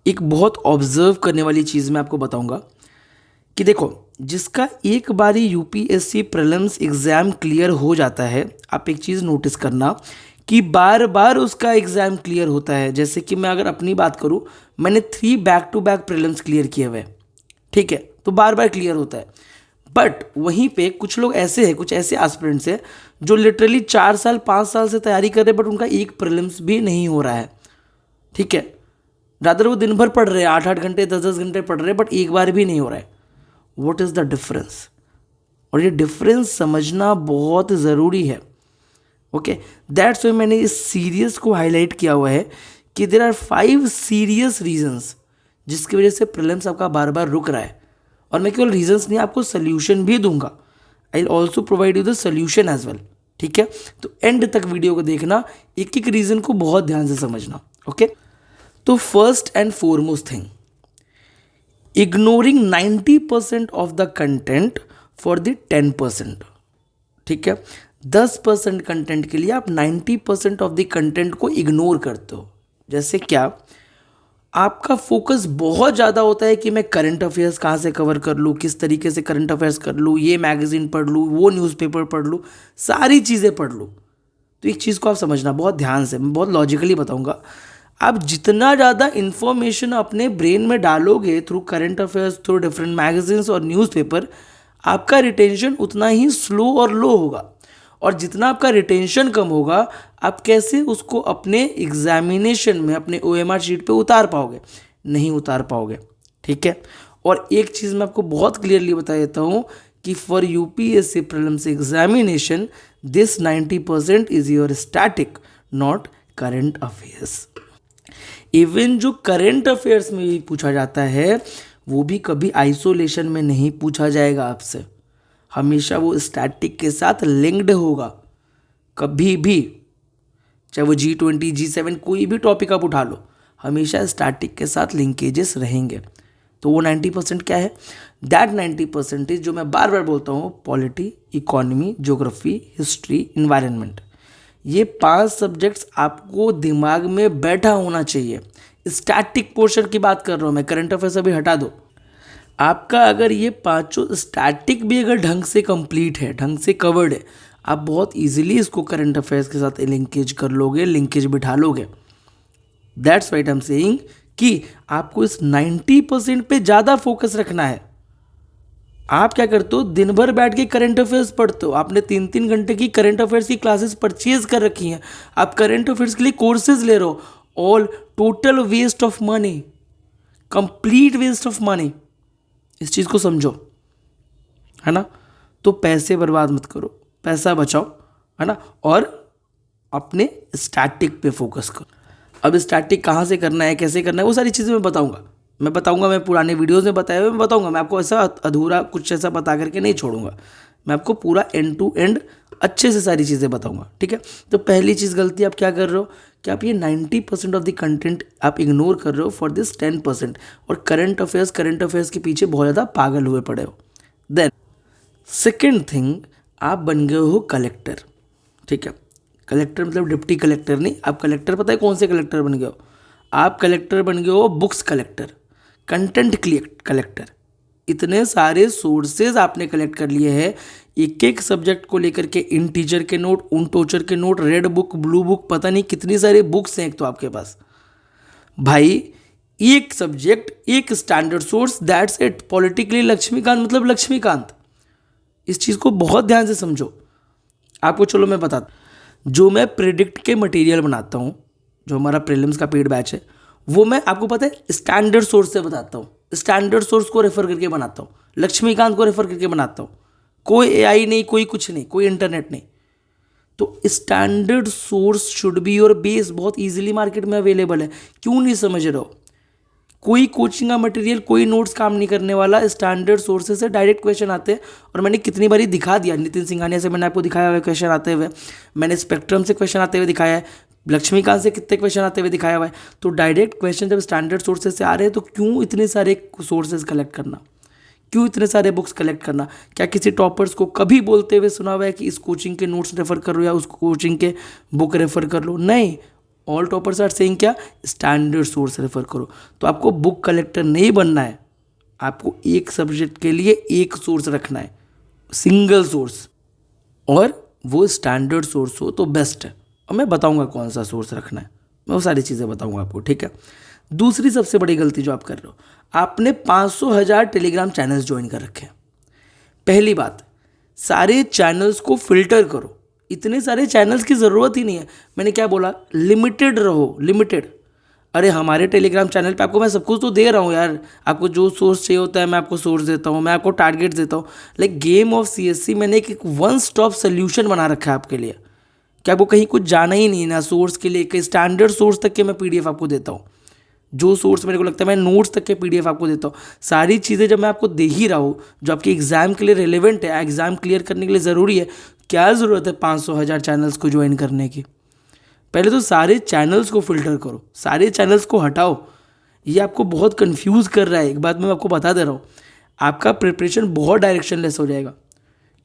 एक बहुत ऑब्जर्व करने वाली चीज़ मैं आपको बताऊंगा कि देखो, जिसका एक बारी यूपीएससी प्रीलिम्स एग्ज़ाम क्लियर हो जाता है, आप एक चीज़ नोटिस करना कि बार बार उसका एग्ज़ाम क्लियर होता है। जैसे कि मैं अगर अपनी बात करूं, मैंने 3 back to back prelims clear किए हुए हैं, ठीक है, तो बार बार क्लियर होता है। बट वहीं पे कुछ लोग ऐसे हैं, कुछ ऐसे एस्पिरेंट्स हैं जो लिटरली 4 साल 5 साल से तैयारी कर रहे हैं, बट उनका एक प्रीलिम्स भी नहीं हो रहा है, ठीक है। रादर वो दिन भर पढ़ रहे हैं, 8 8 घंटे 10 10 घंटे पढ़ रहे हैं, बट एक बार भी नहीं हो रहा है। What is the difference? और ये डिफरेंस समझना बहुत ज़रूरी है। ओके, दैट्स वाई मैंने इस सीरीज को हाईलाइट किया हुआ है कि देर आर 5 सीरियस रीजंस जिसकी वजह से प्रीलिम्स आपका बार बार रुक रहा है। और मैं केवल रीजंस नहीं, आपको सोल्यूशन भी दूंगा। I will also provide you the solution as well, ठीक है। तो एंड तक वीडियो को देखना, एक एक रीजन को बहुत ध्यान से समझना। ओके, तो first and foremost thing, ignoring 90% of the content for the 10%, ठीक है। 10% कंटेंट के लिए आप 90% ऑफ द कंटेंट को इग्नोर करते हो। जैसे क्या, आपका फोकस बहुत ज़्यादा होता है कि मैं करंट अफेयर्स कहाँ से कवर कर लूँ, किस तरीके से करंट अफेयर्स कर लूँ, ये मैगज़ीन पढ़ लूँ, वो न्यूज़पेपर पढ़ लूँ, सारी चीज़ें पढ़ लूँ। तो एक चीज़ को आप समझना बहुत ध्यान से, मैं बहुत लॉजिकली बताऊंगा। आप जितना ज़्यादा इन्फॉर्मेशन अपने ब्रेन में डालोगे through current affairs, through different magazines और न्यूज़पेपर, आपका रिटेंशन उतना ही स्लो और लो होगा। और जितना आपका रिटेंशन कम होगा, आप कैसे उसको अपने एग्जामिनेशन में, अपने ओएमआर शीट पे उतार पाओगे? नहीं उतार पाओगे, ठीक है। और एक चीज़ मैं आपको बहुत क्लियरली बता देता हूँ कि for UPSC prelims examination this 90% is your static, not current affairs. Even जो करंट अफेयर्स में भी पूछा जाता है, वो भी कभी आइसोलेशन में नहीं पूछा जाएगा आपसे, हमेशा वो स्टैटिक के साथ लिंक्ड होगा। कभी भी, चाहे वो G20 G7 कोई भी टॉपिक आप उठा लो, हमेशा स्टैटिक के साथ लिंकेजेस रहेंगे। तो वो 90% क्या है? दैट 90% जो मैं बार बार बोलता हूँ, polity, economy, geography, history, environment, ये 5 सब्जेक्ट्स आपको दिमाग में बैठा होना चाहिए। स्टैटिक पोर्शन की बात कर रहा हूँ मैं, करंट अफेयर्स अभी हटा दो। आपका अगर ये 5 स्टैटिक भी अगर ढंग से कंप्लीट है, ढंग से कवर्ड है, आप बहुत इजीली इसको करंट अफेयर्स के साथ लिंकेज कर लोगे, लिंकेज बिठा लोगे। That's white I am saying कि आपको इस 90% पे ज़्यादा फोकस रखना है। आप क्या करते हो, दिन भर बैठ के करंट अफेयर्स पढ़ते हो, आपने 3 3 घंटे की करंट अफेयर्स की क्लासेस परचेज कर रखी हैं, आप करंट अफेयर्स के लिए कोर्सेज ले रहे हो, all total waste of money, complete waste of money. इस चीज़ को समझो, है ना। तो पैसे बर्बाद मत करो, पैसा बचाओ, है ना, और अपने स्टैटिक पे फोकस करो। अब स्टैटिक कहाँ से करना है, कैसे करना है, वो सारी चीज़ें मैं बताऊंगा, मैं पुराने वीडियोस में बताया हुआ मैं बताऊंगा। मैं आपको ऐसा अधूरा कुछ ऐसा बता करके नहीं छोड़ूंगा, मैं आपको पूरा एंड टू एंड अच्छे से सारी चीज़ें बताऊंगा, ठीक है। तो पहली चीज़ गलती आप क्या कर रहे हो कि आप ये 90% ऑफ द कंटेंट आप इग्नोर कर रहे हो फॉर दिस 10%, और करंट अफेयर्स के पीछे बहुत ज़्यादा पागल हुए पड़े हो। देन सेकेंड थिंग, आप बन गए हो कलेक्टर, ठीक है। कलेक्टर मतलब डिप्टी कलेक्टर नहीं, आप कलेक्टर पता है कौन से कलेक्टर बन गए हो? आप कलेक्टर बन गए हो बुक्स कलेक्टर, कंटेंट कलेक्टर। इतने सारे सोर्सेज आपने कलेक्ट कर लिए हैं, एक एक सब्जेक्ट को लेकर के, इन टीचर के नोट, उन टीचर के note, red book, blue book, पता नहीं कितनी सारी बुक्स हैं एक तो आपके पास। भाई एक सब्जेक्ट एक standard source, that's it. Politically Laxmikant मतलब लक्ष्मीकांत। इस चीज़ को बहुत ध्यान से समझो। आपको चलो मैं बताता, जो मैं प्रिडिक्ट के मटेरियल बनाता हूँ, जो हमारा प्रीलिम्स का पेड बैच है, वो मैं आपको पता है स्टैंडर्ड सोर्स से बताता हूँ, स्टैंडर्ड सोर्स को रेफर करके बनाता हूँ, लक्ष्मीकांत को रेफर करके बनाता हूँ। कोई एआई नहीं, कोई कुछ नहीं, कोई इंटरनेट नहीं। तो standard source should be your base, बहुत इजीली मार्केट में अवेलेबल है। क्यों नहीं समझ रहे हो? कोई कोचिंग का मटेरियल, कोई नोट्स काम नहीं करने वाला, स्टैंडर्ड सोर्सेज से डायरेक्ट क्वेश्चन आते हैं। और मैंने कितनी बारी दिखा दिया, नितिन सिंघानिया से मैंने आपको दिखाया हुआ है क्वेश्चन आते हुए, मैंने स्पेक्ट्रम से क्वेश्चन आते हुए दिखाया है, लक्ष्मीकांत से कितने क्वेश्चन आते हुए दिखाया हुआ है। तो डायरेक्ट क्वेश्चन जब स्टैंडर्ड सोर्सेज से आ रहे हैं, तो क्यों इतने सारे सोर्सेज कलेक्ट करना, क्यों इतने सारे बुक्स कलेक्ट करना? क्या किसी टॉपर्स को कभी बोलते हुए सुना हुआ है कि इस कोचिंग के नोट्स रेफर कर लो या उस कोचिंग के बुक रेफर कर लो? नहीं, ऑल टॉपर्स आर सेइंग क्या, स्टैंडर्ड सोर्स रेफर करो। तो आपको बुक कलेक्टर नहीं बनना है, आपको एक सब्जेक्ट के लिए एक सोर्स रखना है, सिंगल सोर्स, और वो स्टैंडर्ड सोर्स हो तो बेस्ट है। और मैं बताऊंगा कौन सा सोर्स रखना है, मैं वो सारी चीज़ें बताऊंगा आपको, ठीक है। दूसरी सबसे बड़ी गलती जो आप कर रहे हो, आपने 500,000 टेलीग्राम चैनल्स ज्वाइन कर रखे हैं। पहली बात, सारे चैनल्स को फिल्टर करो, इतने सारे चैनल्स की ज़रूरत ही नहीं है। मैंने क्या बोला, लिमिटेड रहो, लिमिटेड। अरे हमारे टेलीग्राम चैनल पे आपको मैं सब कुछ तो दे रहा हूँ यार, आपको जो सोर्स चाहिए होता है मैं आपको सोर्स देता हूँ, मैं आपको टारगेट देता हूँ। लाइक गेम ऑफ CSC मैंने एक वन स्टॉप सोल्यूशन बना रखा है आपके लिए, कि आपको कहीं कुछ जाना ही नहीं है, ना सोर्स के लिए, कहीं स्टैंडर्ड सोर्स तक के मैं PDF आपको देता हूँ, जो सोर्स मेरे को लगता है मैं नोट्स तक के PDF आपको देता हूँ। सारी चीज़ें जब मैं आपको दे ही रहा हूँ जो आपके एग्जाम के लिए रिलेवेंट है, एग्जाम क्लियर करने के लिए ज़रूरी है, क्या ज़रूरत है 500,000 चैनल्स को ज्वाइन करने की। पहले तो सारे चैनल्स को फिल्टर करो, सारे चैनल्स को हटाओ। ये आपको बहुत कंफ्यूज कर रहा है, एक बात मैं आपको बता दे रहा हूँ, आपका प्रिपरेशन बहुत डायरेक्शनलेस हो जाएगा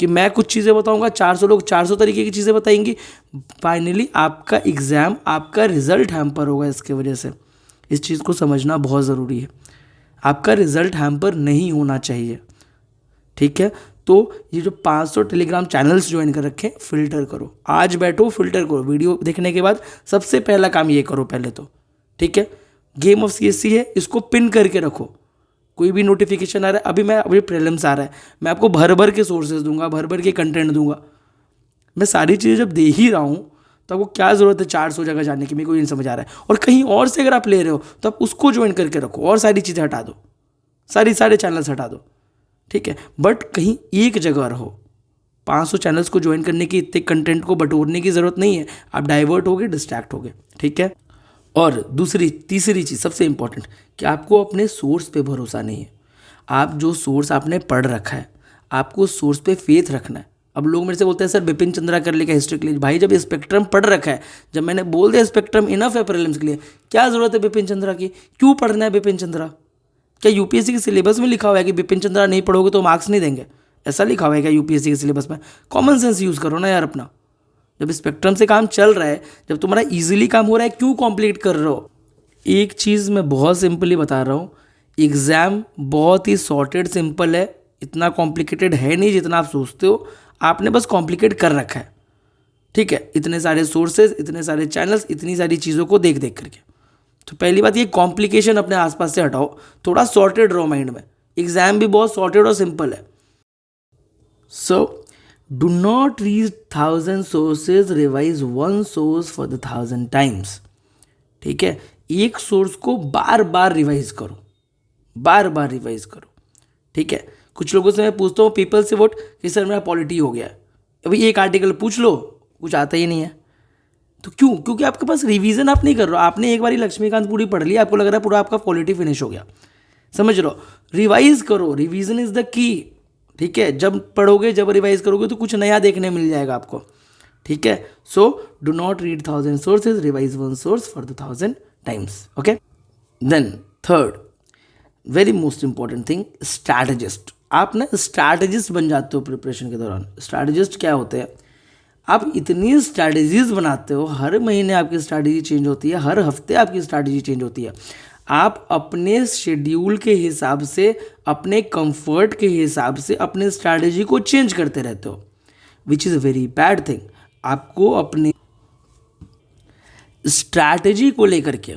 कि मैं कुछ चीज़ें बताऊंगा, 400 लोग 400 तरीके की चीज़ें बताएंगी, फाइनली आपका एग्ज़ाम, आपका रिजल्ट हैम्पर होगा इसके वजह से। इस चीज़ को समझना बहुत ज़रूरी है, आपका रिजल्ट हैम्पर नहीं होना चाहिए, ठीक है। तो ये जो 500 टेलीग्राम चैनल्स ज्वाइन कर रखे हैं, फिल्टर करो, आज बैठो फिल्टर करो। वीडियो देखने के बाद सबसे पहला काम ये करो पहले तो, ठीक है। गेम ऑफ CSC है, इसको पिन करके रखो, कोई भी नोटिफिकेशन आ रहा है, अभी प्रीलिम्स आ रहा है, मैं आपको भर भर के सोर्सेज दूंगा, भर भर के कंटेंट दूंगा। मैं सारी चीज़ें जब दे ही रहा हूँ तो आपको क्या ज़रूरत है 400 जगह जाने की, मेरे को ये नहीं समझ आ रहा है। और कहीं और से अगर आप ले रहे हो तो आप उसको ज्वाइन करके रखो और सारी चीज़ें हटा दो, सारे चैनल्स हटा दो, ठीक है। बट कहीं एक जगह रहो, 500 चैनल्स को ज्वाइन करने की, इतने कंटेंट को बटोरने की ज़रूरत नहीं है, आप डाइवर्ट होगे, डिस्ट्रैक्ट होगे, ठीक है। और तीसरी चीज़ सबसे इंपॉर्टेंट, कि आपको अपने सोर्स पे भरोसा नहीं है। आप जो सोर्स आपने पढ़ रखा है, आपको सोर्स पे फेथ रखना है। अब लोग मेरे से बोलते हैं सर बिपिन चंद्रा कर लेगा हिस्ट्री के लिए। भाई जब स्पेक्ट्रम पढ़ रखा है, जब मैंने बोल दिया स्पेक्ट्रम इनफ है प्रीलिम्स के लिए, क्या ज़रूरत है बिपिन चंद्रा की, क्यों पढ़ना है बिपिन चंद्रा? क्या UPSC के सिलेबस में लिखा हुआ है कि बिपिन चंद्रा नहीं पढ़ोगे तो मार्क्स नहीं देंगे? ऐसा लिखा हुआ है क्या UPSC के सिलेबस में? कॉमन सेंस यूज़ करो ना यार अपना। जब स्पेक्ट्रम से काम चल रहा है, जब तुम्हारा इजीली काम हो रहा है, क्यों कॉम्प्लीट कर रहे हो? एक चीज़ मैं बहुत सिंपली बता रहा हूँ, एग्ज़ाम बहुत ही सॉर्टेड सिंपल है, इतना कॉम्प्लिकेटेड है नहीं जितना आप सोचते हो। आपने बस कॉम्प्लिकेट कर रखा है, ठीक है, इतने सारे सोर्सेज, इतने सारे चैनल्स, इतनी सारी चीज़ों को देख देख करके। तो पहली बात ये कॉम्प्लिकेशन अपने आसपास से हटाओ, थोड़ा सॉर्टेड रहो माइंड में। एग्जाम भी बहुत सॉर्टेड और सिंपल है। So do not read 1000 sources, revise one source for the 1000 times, ठीक है। एक सोर्स को बार बार रिवाइज करो, बार बार रिवाइज करो, ठीक है। कुछ लोगों से मैं पूछता हूँ पीपल से वोट कि सर मेरा पॉलिटी हो गया है, अभी एक आर्टिकल पूछ लो, कुछ आता ही नहीं है। तो क्यों? क्योंकि आपके पास रिवीजन आप नहीं कर रहे हो। आपने एक बारी लक्ष्मीकांत पूरी पढ़ ली, आपको लग रहा है पूरा आपका पॉलिटी फिनिश हो गया। समझ लो, रिवाइज करो, रिवीजन इज द की, ठीक है। जब पढ़ोगे, जब रिवाइज करोगे तो कुछ नया देखने मिल जाएगा आपको, ठीक है। So do not read 1000 sources, revise one source for the 1000 times, okay. Then third very most important thing, strategist. आप ना स्ट्रैटेजिस्ट बन जाते हो प्रिपरेशन के दौरान। स्ट्रैटेजिस्ट क्या होते हैं? आप इतनी स्ट्रैटेजीज बनाते हो, हर महीने आपकी स्ट्रैटेजी चेंज होती है, हर हफ्ते आपकी स्ट्रैटेजी चेंज होती है। आप अपने शेड्यूल के हिसाब से, अपने कंफर्ट के हिसाब से अपने स्ट्रैटेजी को चेंज करते रहते हो, which is a very bad thing. आपको अपने स्ट्रैटेजी को लेकर के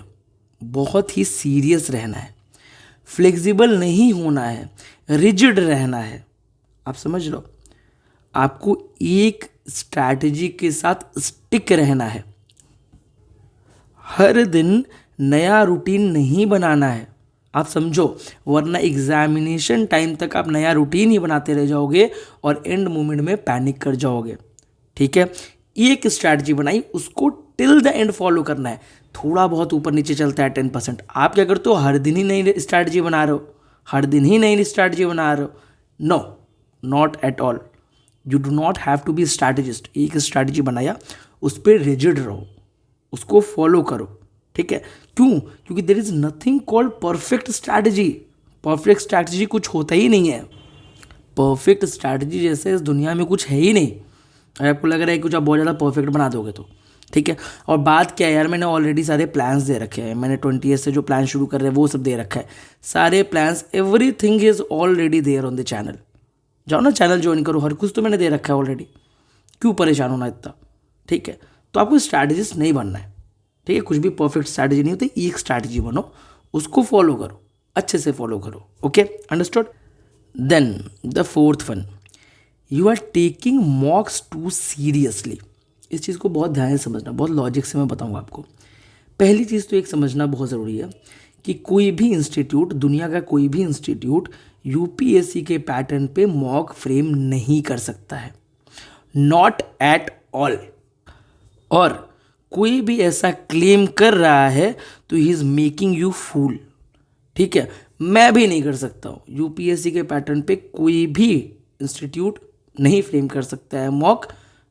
बहुत ही सीरियस रहना है, फ्लेक्सिबल नहीं होना है, रिजिड रहना है। आप समझ लो, आपको एक स्ट्रैटेजी के साथ स्टिक रहना है। हर दिन नया रूटीन नहीं बनाना है, आप समझो, वरना एग्जामिनेशन टाइम तक आप नया रूटीन ही बनाते रह जाओगे और एंड मोमेंट में पैनिक कर जाओगे, ठीक है। एक स्ट्रैटेजी बनाई, उसको टिल द एंड फॉलो करना है। थोड़ा बहुत ऊपर नीचे चलता है 10%, आप क्या करते हो, हर दिन ही नई स्ट्रैटेजी बना रहे हो, हर दिन ही नई स्ट्रैटेजी बना रहे हो। No, not at all. You do not have to be strategist. एक स्ट्रैटेजी बनाया, उस पर रिजिड रहो, उसको फॉलो करो, ठीक है। क्यों? क्योंकि there is nothing called perfect strategy. Perfect strategy कुछ होता ही नहीं है। परफेक्ट स्ट्रैटेजी जैसे इस दुनिया में कुछ है ही नहीं। अगर आपको लग रहा है कि कुछ आप बहुत ज़्यादा परफेक्ट बना दोगे तो ठीक है। और बात क्या है यार, मैंने ऑलरेडी सारे प्लान्स दे रखे हैं, मैंने 20 से जो प्लान शुरू कर रहे हैं वो सब दे रखा है, सारे plans, everything is already there on the channel. जाओ ना चैनल ज्वाइन करो, हर कुछ तो मैंने दे रखा है ऑलरेडी, क्यों परेशान होना इतना। ठीक है, तो आपको स्ट्रैटेजिस्ट नहीं बनना है। ठीक है, कुछ भी परफेक्ट स्ट्रैटेजी नहीं होती, एक स्ट्रैटेजी बनो, उसको फॉलो करो, अच्छे से फॉलो करो। Okay, understood. Then the fourth one, you are taking mocks too seriously. इस चीज़ को बहुत ध्यान से समझना, बहुत लॉजिक से मैं बताऊंगा आपको। पहली चीज़ तो एक समझना बहुत ज़रूरी है कि कोई भी इंस्टीट्यूट, दुनिया का कोई भी इंस्टीट्यूट यूपीएससी के पैटर्न पे मॉक फ्रेम नहीं कर सकता है, नॉट एट ऑल। और कोई भी ऐसा क्लेम कर रहा है तो he is making you fool. ठीक है, मैं भी नहीं कर सकता हूँ, यूपीएससी के पैटर्न पे कोई भी इंस्टीट्यूट नहीं फ्रेम कर सकता है मॉक।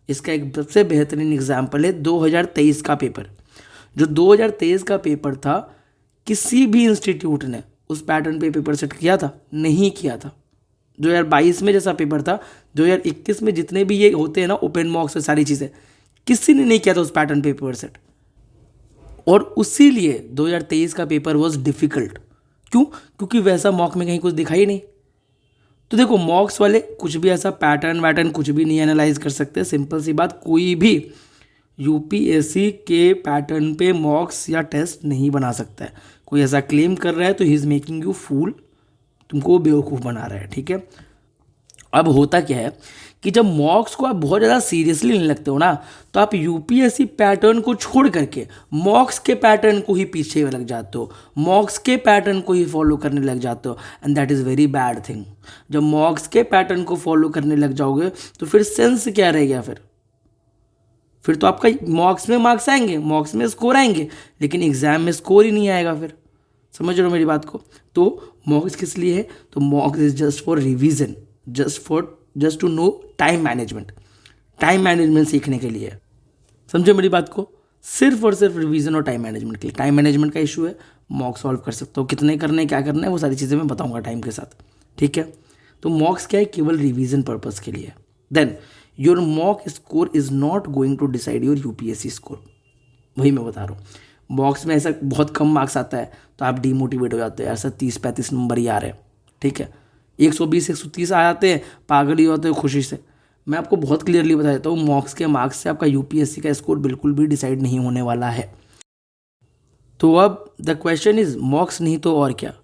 इसका एक सबसे बेहतरीन एग्जाम्पल है 2023 का पेपर। जो 2023 का पेपर था, किसी भी इंस्टीट्यूट ने उस पैटर्न पे पेपर सेट किया था? नहीं किया था। 2022 में जैसा पेपर था, 2021 में जितने भी ये होते हैं ना ओपन मॉक्स और सारी चीज़ें, किसी ने नहीं किया था उस पैटर्न पे पेपर सेट। और उसी लिए 2023 का पेपर वॉज डिफ़िकल्ट। क्यों? क्योंकि वैसा मॉक में कहीं कुछ दिखा ही नहीं। तो देखो, मॉक्स वाले कुछ भी ऐसा पैटर्न वैटर्न कुछ भी नहीं एनालाइज कर सकते। सिंपल सी बात, कोई भी यूपीएससी के पैटर्न पे मॉक्स या टेस्ट नहीं बना सकता है। कोई ऐसा क्लेम कर रहा है तो he is making you fool, तुमको बेवकूफ़ बना रहा है। ठीक है, अब होता क्या है कि जब मॉक्स को आप बहुत ज़्यादा सीरियसली लेने लगते हो ना, तो आप यूपीएससी पैटर्न को छोड़ करके मॉक्स के पैटर्न को ही पीछे लग जाते हो, मॉक्स के पैटर्न को ही फॉलो करने लग जाते हो, and that is very bad thing. जब मॉक्स के पैटर्न को फॉलो करने लग जाओगे तो फिर सेंस क्या रह गया? फिर तो आपका मॉक्स में मार्क्स आएंगे, मॉक्स में स्कोर आएंगे, लेकिन एग्जाम में स्कोर ही नहीं आएगा। फिर समझ रहे हो मेरी बात को? तो मॉक्स किस लिए है? तो mocks is just for revision, just to know time management, time management सीखने के लिए। समझो मेरी बात को? सिर्फ और सिर्फ रिवीजन और टाइम मैनेजमेंट के लिए। टाइम मैनेजमेंट का इशू है, मॉक सॉल्व कर सकते हो, कितने करने क्या करना है वो सारी चीज़ें मैं बताऊंगा टाइम के साथ। ठीक है, तो मॉक्स क्या है? केवल रिवीजन पर्पस के लिए। Then your mock score is not going to decide your UPSC score. वही मैं बता रहा हूँ, मॉक्स में ऐसा बहुत कम मार्क्स आता है तो आप डीमोटिवेट हो जाते हो, ऐसा 30-35 नंबर ही आ रहे हैं। ठीक है, 120-130 आ जाते हैं, पागल ही होते हो खुशी से। मैं आपको बहुत क्लियरली बता देता हूँ, मॉक्स के मार्क्स से आपका यूपीएससी का स्कोर बिल्कुल भी डिसाइड नहीं होने वाला है। तो अब द क्वेश्चन इज, मॉक्स नहीं तो और क्या?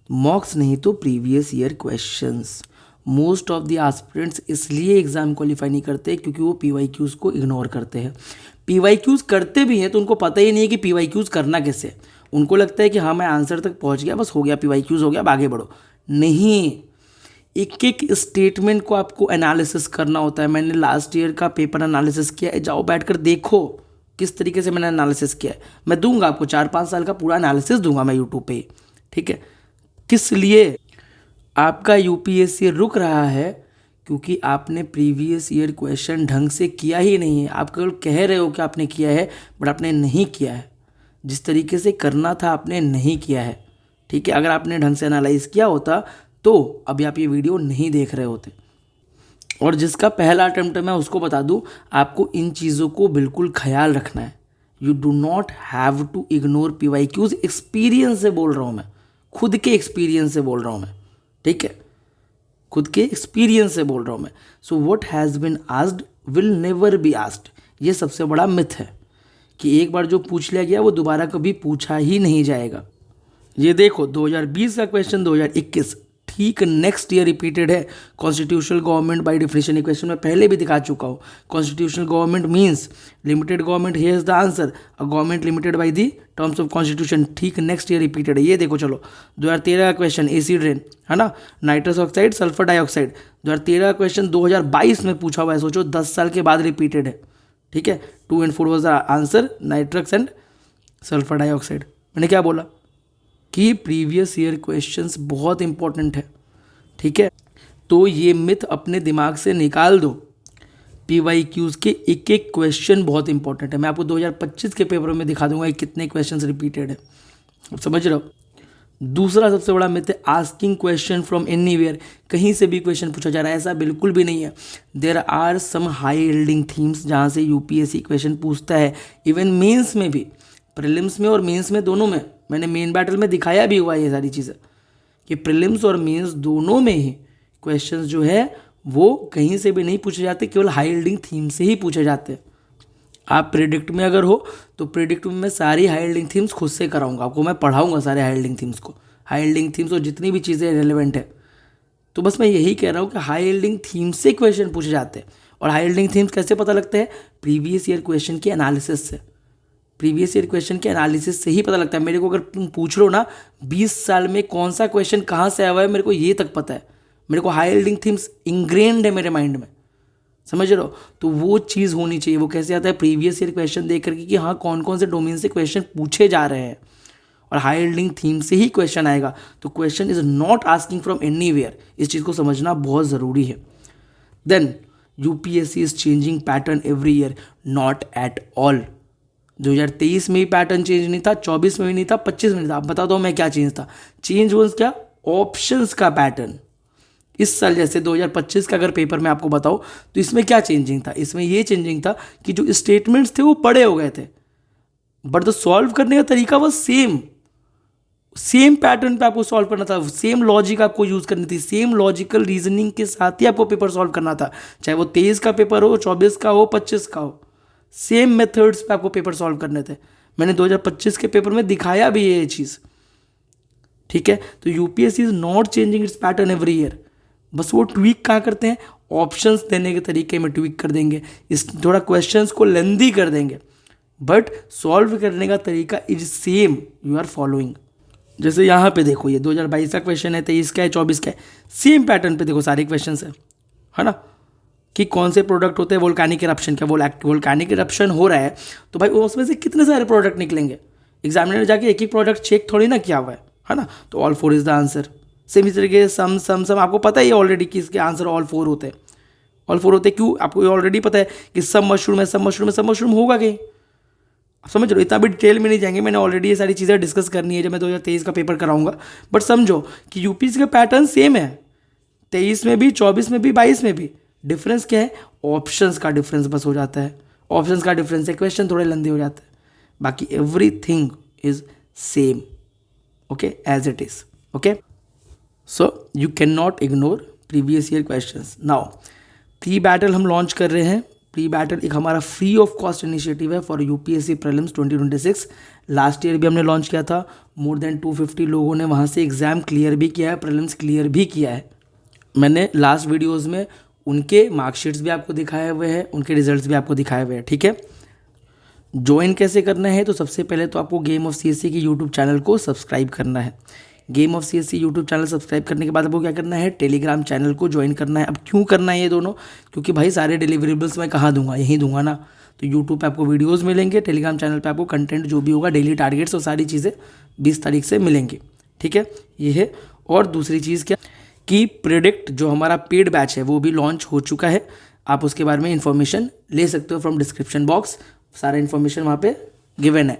मॉक्स नहीं तो previous year questions. Most of the aspirants इसलिए एग्जाम क्वालिफाई नहीं करते क्योंकि वो पीवाईक्यूज को इग्नोर करते हैं। पीवाईक्यूज करते भी हैं तो उनको पता ही नहीं है कि पीवाईक्यूज करना कैसे। उनको लगता है कि हाँ मैं आंसर तक पहुंच गया, बस हो गया, पीवाईक्यूज हो गया, अब आगे बढ़ो। नहीं, एक एक स्टेटमेंट को आपको एनालिसिस करना होता है। मैंने लास्ट ईयर का पेपर एनालिसिस किया है, जाओ बैठकर देखो किस तरीके से मैंने एनालिसिस किया है। मैं दूंगा आपको 4-5 साल का पूरा एनालिसिस दूंगा मैं यूट्यूब पे। ठीक है, किस लिए आपका यूपीएससी रुक रहा है? क्योंकि आपने प्रीवियस ईयर क्वेश्चन ढंग से किया ही नहीं है। आप केवल कह रहे हो कि आपने किया है, बट आपने नहीं किया है। जिस तरीके से करना था आपने नहीं किया है। ठीक है, अगर आपने ढंग से एनालाइज किया होता तो अभी आप ये वीडियो नहीं देख रहे होते। और जिसका पहला अटेम्प्ट है मैं उसको बता दूं, आपको इन चीज़ों को बिल्कुल ख्याल रखना है। You do not have to ignore PYQs. Experience से बोल रहा हूँ मैं, खुद के एक्सपीरियंस से बोल रहा हूँ मैं। ठीक है, खुद के एक्सपीरियंस से बोल रहा हूँ मैं। So what has been asked will never be asked. ये सबसे बड़ा मिथ है कि एक बार जो पूछ लिया गया वो दोबारा कभी पूछा ही नहीं जाएगा। ये देखो 2020 का क्वेश्चन 2021 ठीक नेक्स्ट ईयर रिपीटेड है। कॉन्स्टिट्यूशनल गवर्नमेंट बाय डेफिनेशन, ये क्वेश्चन मैं पहले भी दिखा चुका हूँ। Constitutional government means limited government, here is the answer, a government limited by the terms of constitution. ठीक नेक्स्ट ईयर रिपीटेड है। ये देखो, चलो 2013 का क्वेश्चन एसिड रेन है ना, नाइट्रस ऑक्साइड सल्फर डाइऑक्साइड। 2013 का क्वेश्चन 2022 में पूछा हुआ है, सोचो 10 साल के बाद रिपीटेड है। ठीक है, 2 and 4 was the answer, nitrous and sulphur dioxide. मैंने क्या बोला कि प्रीवियस ईयर क्वेश्चंस बहुत इंपॉर्टेंट है। ठीक है, तो ये मिथ अपने दिमाग से निकाल दो। पीवाईक्यूज के एक एक क्वेश्चन बहुत इंपॉर्टेंट है। मैं आपको 2025 के पेपर में दिखा दूंगा कि कितने क्वेश्चंस रिपीटेड है। अब समझ रहे हो? दूसरा सबसे बड़ा मिथ है आस्किंग क्वेश्चन फ्रॉम एनीवेयर, कहीं से भी क्वेश्चन पूछा जा रहा है, ऐसा बिल्कुल भी नहीं है। There are some high yielding themes जहाँ से यूपीएससी क्वेश्चन पूछता है, इवन मेंस में भी, प्रीलिम्स में और मेंस में दोनों में। मैंने मेन बैटल में दिखाया भी हुआ ये सारी चीज़ें कि प्रीलिम्स और मेंस दोनों में ही क्वेश्चंस जो है वो कहीं से भी नहीं पूछे जाते, केवल हाई यील्डिंग थीम से ही पूछे जाते हैं। आप प्रेडिक्ट में अगर हो तो प्रेडिक्ट में मैं सारी हाई यील्डिंग थीम्स खुद से कराऊंगा, आपको मैं पढ़ाऊंगा सारे हाई यील्डिंग थीम्स को, हाई यील्डिंग थीम्स और जितनी भी चीज़ें रेलेवेंट है। तो बस मैं यही कह रहा हूँ कि हाई यील्डिंग थीम से क्वेश्चन पूछे जाते हैं। और हाई यील्डिंग थीम्स कैसे पता लगता है? प्रीवियस ईयर क्वेश्चन के एनालिसिस से, प्रीवियस ईयर क्वेश्चन के एनालिसिस से ही पता लगता है। मेरे को अगर तुम पूछ लो ना 20 साल में कौन सा क्वेश्चन कहाँ से आया हुआ है, मेरे को ये तक पता है। मेरे को हाई यील्डिंग थीम्स इंग्रेन्ड है मेरे माइंड में, समझ रहे हो? तो वो चीज़ होनी चाहिए। वो कैसे आता है? प्रीवियस ईयर क्वेश्चन देख करके कि हाँ कौन कौन से डोमेन से क्वेश्चन पूछे जा रहे हैं, और हाई यील्डिंग थीम से ही क्वेश्चन आएगा। तो question is not asking from anywhere, इस चीज़ को समझना बहुत ज़रूरी है। Then UPSC is changing pattern every year, not at all. 2023 में भी पैटर्न चेंज नहीं था, 24 में भी नहीं था, 25 में नहीं था। अब बता दो मैं क्या चेंज था? चेंज वॉज क्या? ऑप्शंस का पैटर्न। इस साल जैसे 2025 का अगर पेपर में आपको बताओ तो इसमें क्या चेंजिंग था? इसमें ये चेंजिंग था कि जो स्टेटमेंट्स थे वो बड़े हो गए थे, बट द सॉल्व करने का तरीका वो सेम पैटर्न पे आपको सॉल्व करना था, सेम लॉजिक आपको यूज करनी थी, सेम लॉजिकल रीजनिंग के साथ ही आपको पेपर सॉल्व करना था, चाहे वो 23 का पेपर हो, 24 का हो, 25 का हो, सेम मेथड्स पे आपको पेपर सॉल्व करने थे। मैंने 2025 के पेपर में दिखाया भी ये चीज़, ठीक है? तो UPSC is not changing it's pattern every year, बस वो ट्वीक कहाँ करते हैं? ऑप्शंस देने के तरीके में ट्वीक कर देंगे, इस थोड़ा क्वेश्चंस को लेंदी कर देंगे, बट सॉल्व करने का तरीका is same, you are following. जैसे यहाँ पे देखो, ये 2022 का क्वेश्चन है, 23 का है, 24 का है, सेम पैटर्न पे देखो सारे क्वेश्चन है ना, कि कौन से प्रोडक्ट होते हैं वोल्केनिक इरप्शन का। वोल्केनिक इरप्शन हो रहा है तो भाई उसमें से कितने सारे प्रोडक्ट निकलेंगे? एग्जामिनर जाके एक ही प्रोडक्ट चेक थोड़ी ना किया हुआ है ना? तो all four is the answer. Same इस तरीके से सम आपको पता ही है ऑलरेडी कि इसके आंसर ऑल फोर होते हैं। ऑल फोर होते क्यों? आपको ऑलरेडी पता है कि सब मशरूम है, सब मशरूम है, सब मशरूम होगा कहीं। समझ लो, इतना भी डिटेल में नहीं जाएंगे, मैंने ऑलरेडी ये सारी चीज़ें डिस्कस करनी है जब मैं 2023 का पेपर कराऊंगा। बट समझो कि यूपीएससी का पैटर्न सेम है, 23 में भी, 24 में भी, 22 में भी। डिफरेंस क्या है? ऑप्शंस का डिफरेंस बस हो जाता है। ऑप्शंस का डिफरेंस है, क्वेश्चन थोड़े लंबे हो जाते हैं, बाकी everything is same, okay, as it is, okay. So you can not ignore previous year questions. Now pre battle हम लॉन्च कर रहे हैं। प्री बैटल एक हमारा फ्री ऑफ कॉस्ट इनिशिएटिव है for UPSC prelims 2026। Last year भी हमने launch किया था, मोर देन 250 लोगों ने वहाँ से एग्ज़ाम क्लियर भी किया है, प्रीलिम्स क्लियर भी किया है। मैंने लास्ट वीडियोस में उनके मार्कशीट्स भी आपको दिखाए हुए हैं, उनके रिजल्ट्स भी आपको दिखाए हुए हैं, ठीक है। ज्वाइन कैसे करना है? तो सबसे पहले तो आपको गेम ऑफ सीएससी के यूट्यूब चैनल को सब्सक्राइब करना है। Game of CSC YouTube channel subscribe करने के बाद आपको क्या करना है? टेलीग्राम चैनल को ज्वाइन करना है। अब क्यों करना है ये दोनों? क्योंकि भाई सारे डिलीवरेबल्स मैं कहाँ दूंगा? यहीं दूंगा ना। तो यूट्यूब पे आपको वीडियोस मिलेंगे, टेलीग्राम चैनल पे आपको कंटेंट जो भी होगा, डेली टारगेट्स और सारी चीज़ें 20 तारीख से मिलेंगी, ठीक है। ये है। और दूसरी चीज़ क्या कि प्रेडिक्ट जो हमारा पेड बैच है वो भी लॉन्च हो चुका है। आप उसके बारे में इन्फॉर्मेशन ले सकते हो फ्रॉम डिस्क्रिप्शन बॉक्स, सारा इन्फॉर्मेशन वहाँ पे गिवन है।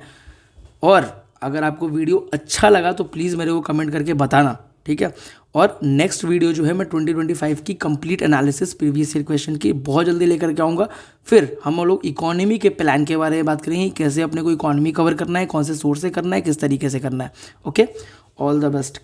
और अगर आपको वीडियो अच्छा लगा तो प्लीज़ मेरे को कमेंट करके बताना, ठीक है। और नेक्स्ट वीडियो जो है मैं 2025 की complete analysis previous year question की बहुत जल्दी लेकर के आऊँगा। फिर हम लोग इकोनॉमी के प्लान के बारे में बात करेंगे, कैसे अपने को इकोनॉमी कवर करना है, कौन से सोर्स से करना है, किस तरीके से करना है, ओके। All the best.